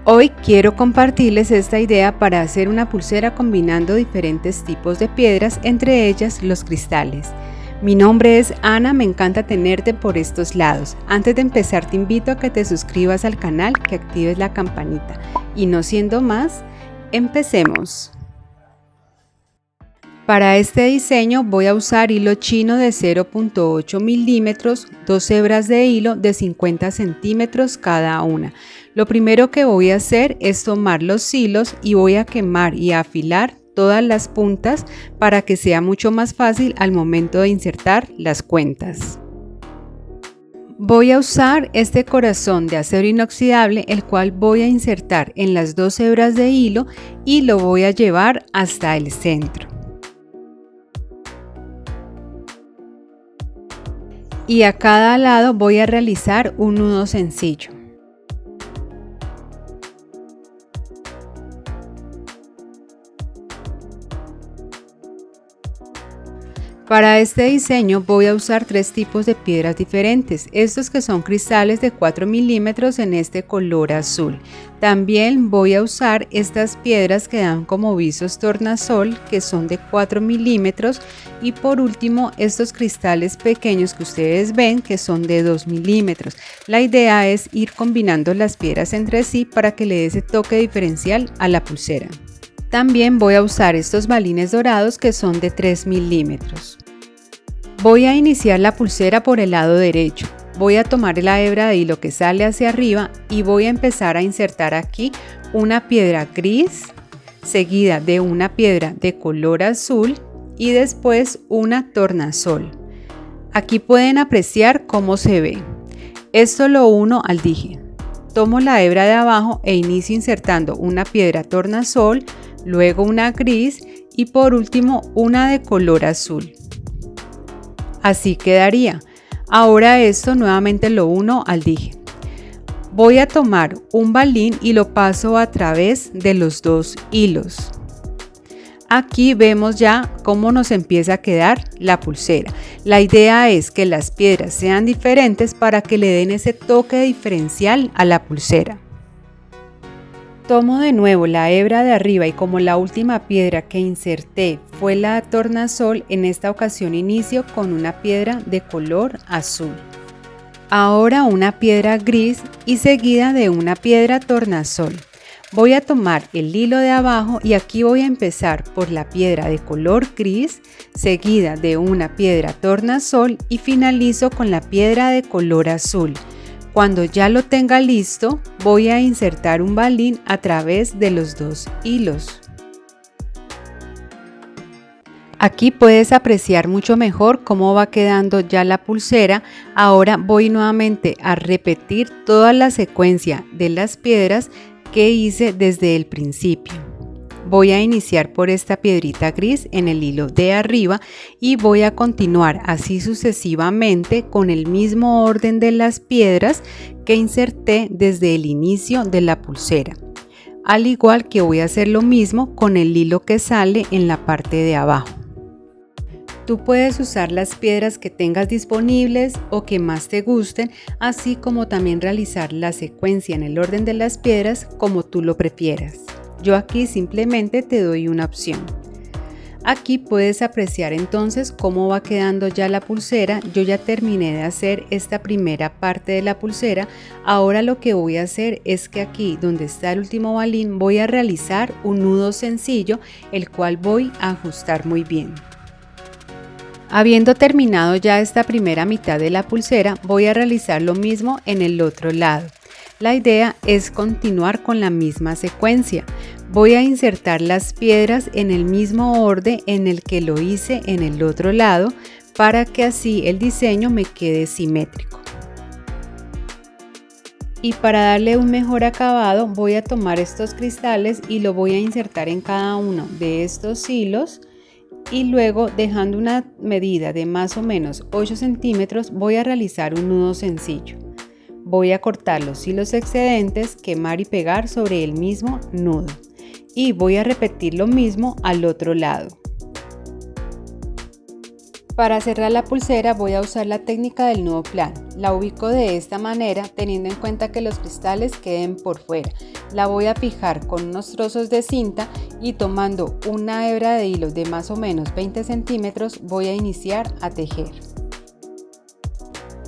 Hoy quiero compartirles esta idea para hacer una pulsera combinando diferentes tipos de piedras, entre ellas los cristales. Mi nombre es Ana, me encanta tenerte por estos lados. Antes de empezar te invito a que te suscribas al canal, que actives la campanita. Y no siendo más, empecemos. Para este diseño voy a usar hilo chino de 0.8 milímetros, 2 hebras de hilo de 50 centímetros cada una. Lo primero que voy a hacer es tomar los hilos y voy a quemar y afilar todas las puntas para que sea mucho más fácil al momento de insertar las cuentas. Voy a usar este corazón de acero inoxidable, el cual voy a insertar en las 2 hebras de hilo y lo voy a llevar hasta el centro. Y a cada lado voy a realizar un nudo sencillo. Para este diseño voy a usar 3 tipos de piedras diferentes, estos que son cristales de 4 milímetros en este color azul. También voy a usar estas piedras que dan como visos tornasol, que son de 4 milímetros, y por último estos cristales pequeños que ustedes ven, que son de 2 milímetros. La idea es ir combinando las piedras entre sí para que le dé ese toque diferencial a la pulsera. También voy a usar estos balines dorados que son de 3 milímetros. Voy a iniciar la pulsera por el lado derecho. Voy a tomar la hebra de hilo que sale hacia arriba y voy a empezar a insertar aquí una piedra gris, seguida de una piedra de color azul y después una tornasol. Aquí pueden apreciar cómo se ve. Esto lo uno al dije. Tomo la hebra de abajo e inicio insertando una piedra tornasol, luego una gris y por último una de color azul. Así quedaría. Ahora esto nuevamente lo uno al dije. Voy a tomar un balín y lo paso a través de los 2 hilos. Aquí vemos ya cómo nos empieza a quedar la pulsera. La idea es que las piedras sean diferentes para que le den ese toque diferencial a la pulsera. Tomo de nuevo la hebra de arriba y como la última piedra que inserté fue la tornasol, en esta ocasión inicio con una piedra de color azul. Ahora una piedra gris y seguida de una piedra tornasol. Voy a tomar el hilo de abajo y aquí voy a empezar por la piedra de color gris, seguida de una piedra tornasol y finalizo con la piedra de color azul. Cuando ya lo tenga listo, voy a insertar un balín a través de los 2 hilos. Aquí puedes apreciar mucho mejor cómo va quedando ya la pulsera. Ahora voy nuevamente a repetir toda la secuencia de las piedras que hice desde el principio. Voy a iniciar por esta piedrita gris en el hilo de arriba y voy a continuar así sucesivamente con el mismo orden de las piedras que inserté desde el inicio de la pulsera. Al igual que voy a hacer lo mismo con el hilo que sale en la parte de abajo. Tú puedes usar las piedras que tengas disponibles o que más te gusten, así como también realizar la secuencia en el orden de las piedras como tú lo prefieras. Yo aquí simplemente te doy una opción. Aquí puedes apreciar entonces cómo va quedando ya la pulsera. Yo ya terminé de hacer esta primera parte de la pulsera. Ahora lo que voy a hacer es que aquí donde está el último balín voy a realizar un nudo sencillo, el cual voy a ajustar muy bien. Habiendo terminado ya esta primera mitad de la pulsera, voy a realizar lo mismo en el otro lado. La idea es continuar con la misma secuencia. Voy a insertar las piedras en el mismo orden en el que lo hice en el otro lado para que así el diseño me quede simétrico. Y para darle un mejor acabado voy a tomar estos cristales y lo voy a insertar en cada uno de estos hilos y luego, dejando una medida de más o menos 8 centímetros, voy a realizar un nudo sencillo. Voy a cortar los hilos excedentes, quemar y pegar sobre el mismo nudo. Y voy a repetir lo mismo al otro lado. Para cerrar la pulsera voy a usar la técnica del nudo plano. La ubico de esta manera teniendo en cuenta que los cristales queden por fuera. La voy a fijar con unos trozos de cinta y tomando una hebra de hilo de más o menos 20 centímetros voy a iniciar a tejer.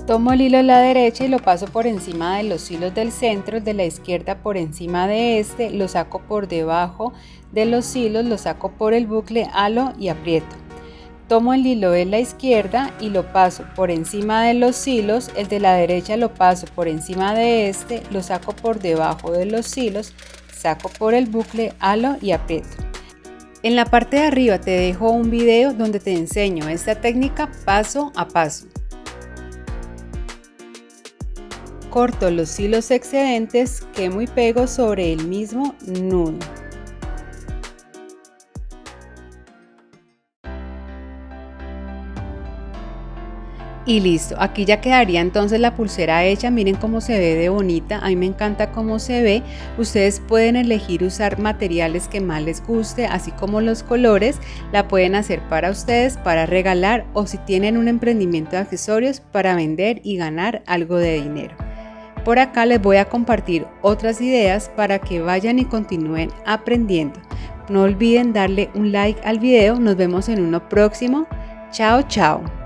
Tomo el hilo de la derecha y lo paso por encima de los hilos del centro, el de la izquierda por encima de este, lo saco por debajo de los hilos, lo saco por el bucle, halo y aprieto. Tomo el hilo de la izquierda y lo paso por encima de los hilos, el de la derecha lo paso por encima de este, lo saco por debajo de los hilos, saco por el bucle, halo y aprieto. En la parte de arriba te dejo un video donde te enseño esta técnica paso a paso. Corto los hilos excedentes, quemo y pego sobre el mismo nudo. Y listo, aquí ya quedaría entonces la pulsera hecha. Miren cómo se ve de bonita, a mí me encanta cómo se ve. Ustedes pueden elegir usar materiales que más les guste, así como los colores. La pueden hacer para ustedes, para regalar, o si tienen un emprendimiento de accesorios, para vender y ganar algo de dinero. Por acá les voy a compartir otras ideas para que vayan y continúen aprendiendo. No olviden darle un like al video, nos vemos en uno próximo. Chao, chao.